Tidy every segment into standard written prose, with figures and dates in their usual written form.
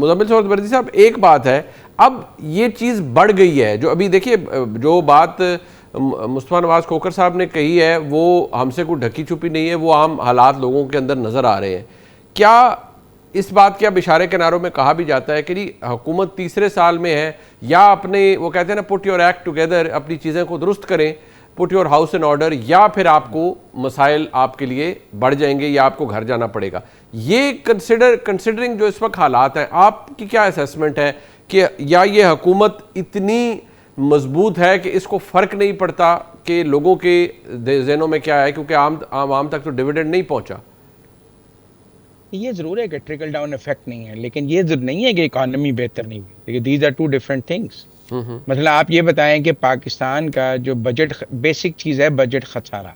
مزمل سہروردی صاحب ایک بات ہے، اب یہ چیز بڑھ گئی ہے، جو ابھی دیکھیے جو بات مصطفیٰ نواز کھوکھر صاحب نے کہی ہے وہ ہم سے کوئی ڈھکی چھپی نہیں ہے، وہ عام حالات لوگوں کے اندر نظر آ رہے ہیں. کیا اس بات کے اب اشارے کناروں میں کہا بھی جاتا ہے کہ جی حکومت تیسرے سال میں ہے، یا اپنے وہ کہتے ہیں نا پٹ یور ایکٹ ٹوگیدر، اپنی چیزیں کو درست کریں، put your house in order, یا پھر آپ کو مسائل آپ کے لیے بڑھ جائیں گے یا آپ کو گھر جانا پڑے گا. یہ کنسیڈرنگ جو اس وقت حالات ہیں، آپ کی کیا اسیسمنٹ ہے کہ یا یہ حکومت اتنی مضبوط ہے کہ اس کو فرق نہیں پڑتا کہ لوگوں کے ذہنوں میں کیا ہے، کیونکہ عوام تک تو ڈیویڈنڈ نہیں پہنچا؟ یہ ضرور ہے کہ ٹریکل ڈاؤن ایفیکٹ نہیں ہے، لیکن یہ ضرور نہیں ہے کہ اکانومی بہتر نہیں ہوئی، لیکن these are two different things. مثلا آپ یہ بتائیں کہ پاکستان کا جو بجٹ، بیسک چیز ہے بجٹ خسارہ.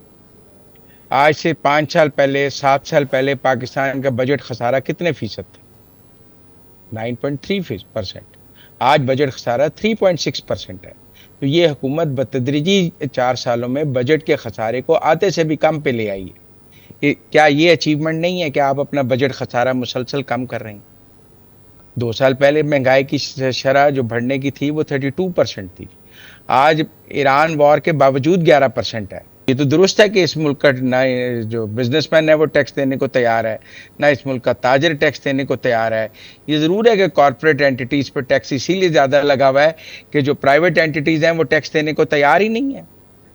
آج سے 5 سال پہلے، 7 سال پہلے پاکستان کا بجٹ خسارہ کتنے فیصد تھا؟ 9.3%. آج بجٹ خسارہ 3.6% ہے. تو یہ حکومت بتدریجی 4 سالوں میں بجٹ کے خسارے کو آدھے سے بھی کم پہ لے آئی ہے. کیا یہ اچیومنٹ نہیں ہے کہ آپ اپنا بجٹ خسارہ مسلسل کم کر رہے ہیں؟ 2 سال پہلے مہنگائی کی شرح جو بڑھنے کی تھی وہ 32% تھی، آج ایران وار کے باوجود 11% ہے. یہ تو درست ہے کہ اس ملک کا نہ جو بزنس مین ہے وہ ٹیکس دینے کو تیار ہے، نہ اس ملک کا تاجر ٹیکس دینے کو تیار ہے. یہ ضرور ہے کہ کارپوریٹ اینٹیٹیز پر ٹیکس اسی لیے زیادہ لگا ہوا ہے کہ جو پرائیویٹ اینٹیٹیز ہیں وہ ٹیکس دینے کو تیار ہی نہیں ہے.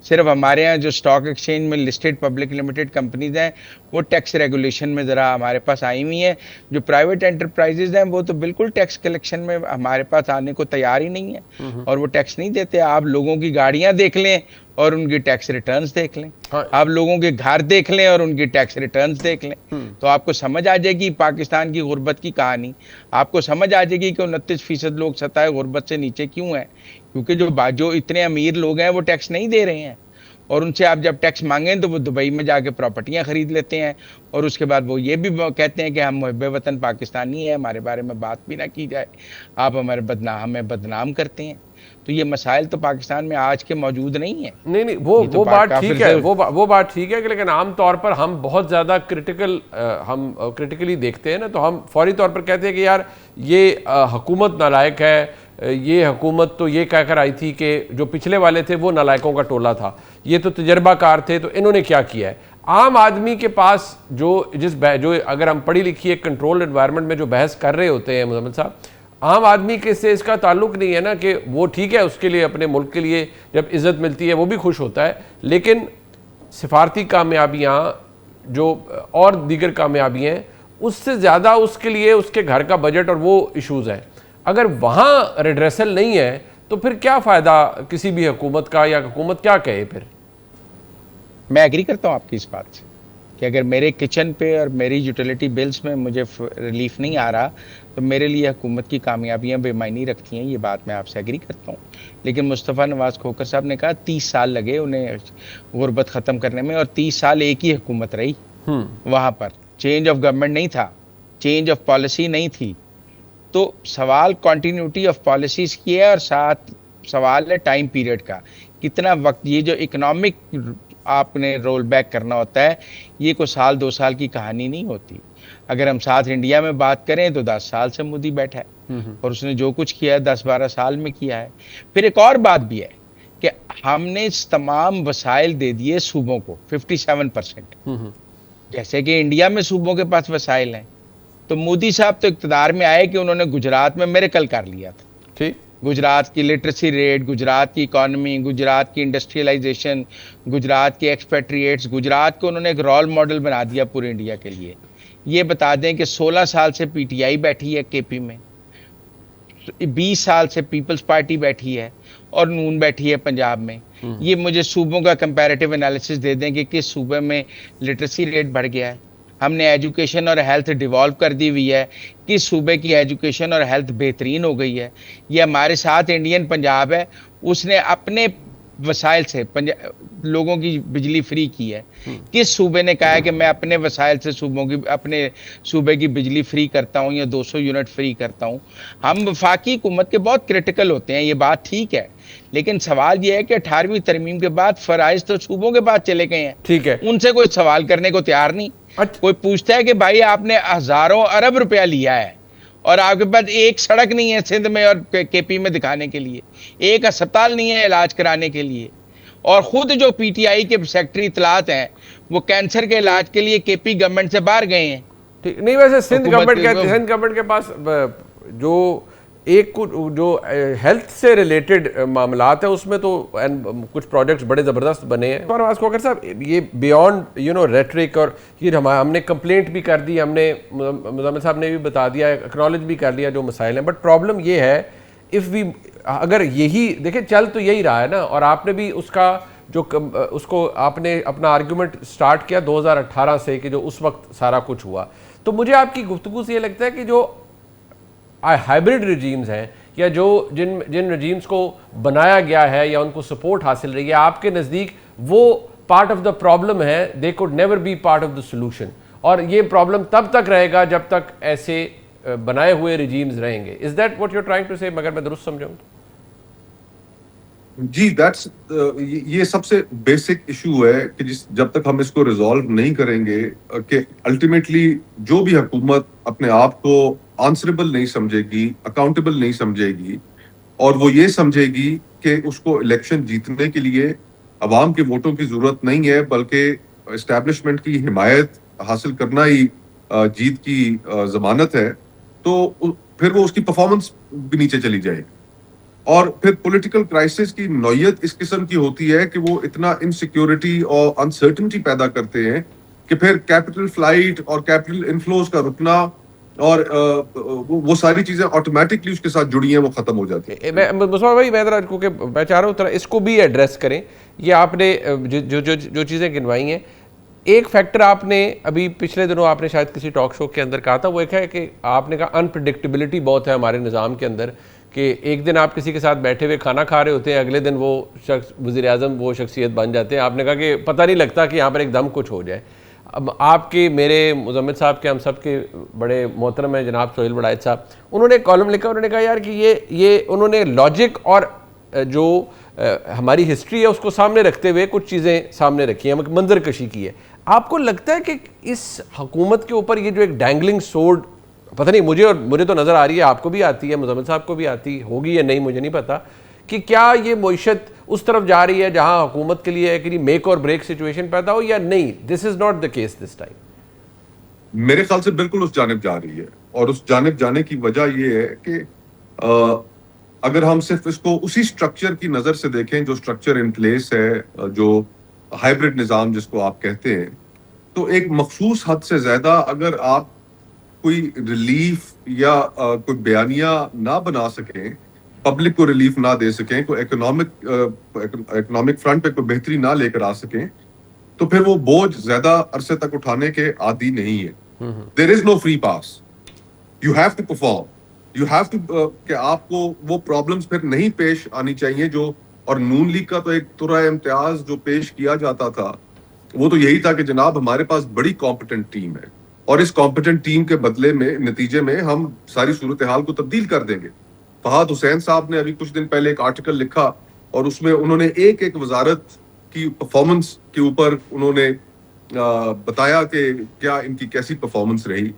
صرف ہمارے ہاں جو اسٹاک ایکسچینج میں لسٹڈ پبلک لمیٹڈ کمپنیز ہیں وہ ٹیکس ریگولیشن میں ذرا ہمارے پاس آئی ہوئی ہیں. جو پرائیویٹ انٹرپرائزز ہیں وہ تو بالکل ٹیکس کلیکشن میں ہمارے پاس آنے کو تیار ہی نہیں ہے، اور وہ ٹیکس نہیں دیتے. آپ لوگوں کی گاڑیاں دیکھ لیں اور ان کی ٹیکس ریٹرنز دیکھ لیں، آپ لوگوں کے گھر دیکھ لیں اور ان کی ٹیکس ریٹرنز دیکھ لیں، تو آپ کو سمجھ آ جائے گی پاکستان کی غربت کی کہانی. آپ کو سمجھ آ جائے گی کہ 29% لوگ سطح غربت سے نیچے کیوں ہیں. کیونکہ جو اتنے امیر لوگ ہیں وہ ٹیکس نہیں دے رہے ہیں، اور ان سے آپ جب ٹیکس مانگیں تو وہ دبئی میں جا کے پراپرٹیاں خرید لیتے ہیں، اور اس کے بعد وہ یہ بھی کہتے ہیں کہ ہم محب وطن پاکستانی ہیں، ہمارے بارے میں بات بھی نہ کی جائے، آپ ہمیں بدنام کرتے ہیں. تو یہ مسائل تو پاکستان میں آج کے موجود نہیں ہیں. نہیں وہ بات ٹھیک ہے، وہ بات ٹھیک ہے کہ لیکن عام طور پر ہم بہت زیادہ کرٹیکلی دیکھتے ہیں نا، تو ہم فوری طور پر کہتے ہیں کہ یار یہ حکومت نالائق ہے، یہ حکومت تو یہ کہہ کر آئی تھی کہ جو پچھلے والے تھے وہ نالائقوں کا ٹولہ تھا، یہ تو تجربہ کار تھے تو انہوں نے کیا کیا ہے. عام آدمی کے پاس جو اگر ہم پڑھی لکھی ایک کنٹرول انوائرمنٹ میں جو بحث کر رہے ہوتے ہیں مزمل صاحب، عام آدمی کے سے اس کا تعلق نہیں ہے نا کہ وہ ٹھیک ہے اس کے لیے اپنے ملک کے لیے جب عزت ملتی ہے وہ بھی خوش ہوتا ہے، لیکن سفارتی کامیابیاں جو اور دیگر کامیابیاں اس سے زیادہ اس کے لیے اس کے گھر کا بجٹ اور وہ ایشوز ہیں. اگر وہاں ریڈریسل نہیں ہے تو پھر کیا فائدہ کسی بھی حکومت کا، یا حکومت کیا کہے پھر؟ میں ایگری کرتا ہوں آپ کی اس بات سے کہ اگر میرے کچن پہ اور میری یوٹیلیٹی بلز میں مجھے ریلیف نہیں آ رہا تو میرے لیے حکومت کی کامیابیاں بے معنی رکھتی ہیں. یہ بات میں آپ سے ایگری کرتا ہوں. لیکن مصطفیٰ نواز کھوکھر صاحب نے کہا 30 سال لگے انہیں غربت ختم کرنے میں، اور 30 سال ایک ہی حکومت رہی. وہاں پر چینج آف گورنمنٹ نہیں تھا، چینج آف پالیسی نہیں تھی. تو سوال کنٹینیوٹی آف پالیسیز کی ہے، اور ساتھ سوال ہے ٹائم پیریڈ کا، کتنا وقت. یہ جو اکنامک آپ نے رول بیک کرنا ہوتا ہے، یہ کوئی سال 2 سال کی کہانی نہیں ہوتی. اگر ہم ساتھ انڈیا میں بات کریں تو 10 سال سے مودی بیٹھا ہے، اور اس نے جو کچھ کیا ہے 10-12 سال میں کیا ہے. پھر ایک اور بات بھی ہے کہ ہم نے تمام وسائل دے دیے صوبوں کو 57%، جیسے کہ انڈیا میں صوبوں کے پاس وسائل ہیں. تو مودی صاحب تو اقتدار میں آئے کہ انہوں نے گجرات میں میریکل کر لیا تھا. گجرات کی لٹریسی ریٹ، گجرات کی اکانومی، گجرات کی انڈسٹریلائزیشن، گجرات کے ایکسپیٹریٹس، گجرات کو انہوں نے ایک رول ماڈل بنا دیا پورے انڈیا کے لیے. یہ بتا دیں کہ 16 سال سے پی ٹی آئی بیٹھی ہے کے پی میں، 20 سال سے پیپلز پارٹی بیٹھی ہے، اور نون بیٹھی ہے پنجاب میں. یہ مجھے صوبوں کا کمپیریٹیو انالیسس دے دیں کہ کس صوبے میں لٹریسی ریٹ بڑھ گیا ہے. ہم نے ایجوکیشن اور ہیلتھ ڈیولپ کر دی ہوئی ہے، کس صوبے کی ایجوکیشن اور ہیلتھ بہترین ہو گئی ہے. یہ ہمارے ساتھ انڈین پنجاب ہے، اس نے اپنے وسائل سے لوگوں کی بجلی فری کی ہے. کس صوبے نے کہا ہے کہ میں اپنے وسائل سے اپنے صوبے کی بجلی فری کرتا ہوں یا 200 یونٹ فری کرتا ہوں؟ ہم وفاقی حکومت کے بہت کرٹیکل ہوتے ہیں، یہ بات ٹھیک ہے، لیکن سوال یہ ہے کہ 18ویں ترمیم کے بعد فرائض تو صوبوں کے پاس چلے گئے ہیں. ٹھیک ہے، ان سے کوئی سوال کرنے کو تیار نہیں. کوئی پوچھتا ہے کہ بھائی آپ نے ہزاروں ارب روپیہ لیا ہے اور آپ کے پاس ایک سڑک نہیں ہے سندھ میں اور کے پی میں دکھانے کے لیے, ایک اسپتال نہیں ہے علاج کرانے کے لیے. اور خود جو پی ٹی آئی کے سیکٹری اطلاعات ہیں وہ کینسر کے علاج کے لیے کے پی گورنمنٹ سے باہر گئے ہیں. ٹھیک نہیں, ویسے سندھ گورنمنٹ کے پاس جو ایک جو ہیلتھ سے ریلیٹڈ معاملات ہیں اس میں تو کچھ پروجیکٹس بڑے زبردست بنے ہیں. اور واسکو اگر صاحب یہ بیونڈ ریٹرک, اور یہ ہم نے کمپلینٹ بھی کر دی, ہم نے مزمل صاحب نے بھی بتا دیا, اکنالج بھی کر لیا جو مسائل ہیں, بٹ پرابلم یہ ہے اگر یہی دیکھیں چل تو یہی رہا ہے نا, اور آپ نے بھی اس کا جو اس کو آپ نے اپنا آرگیومنٹ سٹارٹ کیا 2018 سے کہ جو اس وقت سارا کچھ ہوا. تو مجھے آپ کی گفتگو سے یہ لگتا ہے کہ جو ہائبرڈ رجیمز ہیں یا جو جن رجیمز کو بنایا گیا ہے یا ان کو سپورٹ حاصل رہی ہے, آپ کے نزدیک وہ پارٹ آف دا پرابلم ہے, they could never be part of the solution, اور یہ پرابلم تب تک رہے گا جب تک ایسے بنائے ہوئے رجیمز رہیں گے. Is that what you are trying to say, مگر میں درست سمجھوں تو؟ جی یہ سب سے بیسک ایشو ہے کہ جب تک ہم اس کو ریزالو نہیں کریں گے کہ الٹیمیٹلی جو بھی حکومت اپنے آپ کو آنسریبل نہیں سمجھے گی, اکاؤنٹیبل نہیں سمجھے گی, اور وہ یہ سمجھے گی کہ اس کو الیکشن جیتنے کے لیے عوام کے ووٹوں کی ضرورت نہیں ہے بلکہ اسٹیبلشمنٹ کی حمایت حاصل کرنا ہی جیت کی ضمانت ہے, تو پھر وہ اس کی پرفارمنس بھی نیچے چلی جائے گی. اور پھر پولیٹیکل کرائسس کی نوعیت اس قسم کی ہوتی ہے کہ وہ اتنا انسیکیورٹی اور انسرٹنٹی پیدا کرتے ہیں کہ پھر کیپٹل فلائٹ اور کیپٹل انفلوز کا رکنا اور وہ ساری چیزیں آٹومیٹکلی اس کے ساتھ جڑی ہیں, وہ ختم ہو جاتی ہیں. مصطفیٰ بھائی میں چاہ رہا ہوں اس کو بھی ایڈریس کریں. یہ آپ نے جو چیزیں گنوائی ہیں, ایک فیکٹر آپ نے ابھی پچھلے دنوں آپ نے شاید کسی ٹاک شو کے اندر کہا تھا, وہ ایک ہے کہ آپ نے کہا انپریڈکٹیبلٹی بہت ہے ہمارے نظام کے اندر, کہ ایک دن آپ کسی کے ساتھ بیٹھے ہوئے کھانا کھا رہے ہوتے ہیں, اگلے دن وہ شخص وزیر اعظم وہ شخصیت بن جاتے ہیں. آپ نے کہا کہ پتہ نہیں لگتا کہ یہاں پر ایک دم کچھ ہو جائے. اب آپ کے, میرے, مزمل صاحب کے, ہم سب کے بڑے محترم ہیں جناب سہیل بڑائچ صاحب, انہوں نے ایک کالم لکھا, انہوں نے کہا یار کہ یہ انہوں نے لاجک اور جو ہماری ہسٹری ہے اس کو سامنے رکھتے ہوئے کچھ چیزیں سامنے رکھی ہیں, منظر کشی کی ہے. آپ کو لگتا ہے کہ اس حکومت کے اوپر یہ جو ایک ڈینگلنگ سورڈ, پتہ نہیں مجھے تو نظر آ رہی ہے, آپ کو بھی آتی ہے, مزمل صاحب کو بھی آتی ہوگی یا نہیں مجھے نہیں پتا, کہ کیا یہ معیشت اس طرف جا رہی ہے جہاں حکومت کے لیے ہے کہ میک اور بریک سچویشن پیدا ہو, یا نہیں, this is not the case this time? میرے خیال سے بالکل اس جانب جا رہی ہے, اور اس جانب جانے کی وجہ یہ ہے کہ اگر ہم صرف اس کو اسی سٹرکچر کی نظر سے دیکھیں جو سٹرکچر ان پلیس ہے, جو ہائبرڈ نظام جس کو آپ کہتے ہیں, تو ایک مخصوص حد سے زیادہ اگر آپ کوئی ریلیف یا کوئی بیانیہ نہ بنا سکیں, پبلک کو ریلیف نہ دے سکیں, کوئی اکنامک فرنٹ پہ کوئی بہتری نہ لے کر آ سکیں, تو پھر وہ بوجھ زیادہ عرصے تک اٹھانے کے عادی نہیں ہے. There is no free pass, you have to perform, you have to, کہ آپ کو وہ پرابلمس پھر نہیں پیش آنی چاہیے جو, اور نون لیگ کا تو ایک طرح امتیاز جو پیش کیا جاتا تھا وہ تو یہی تھا کہ جناب ہمارے پاس بڑی کمپیٹنٹ ٹیم ہے, اور اس کمپیٹنٹ ٹیم کے بدلے میں نتیجے میں ہم ساری صورتحال کو تبدیل کر دیں گے. فہد حسین صاحب نے ابھی کچھ دن پہلے ایک آرٹیکل لکھا, اور اس میں انہوں نے ایک وزارت کی پرفارمنس کے اوپر انہوں نے بتایا کہ کیا ان کی کیسی پرفارمنس رہی.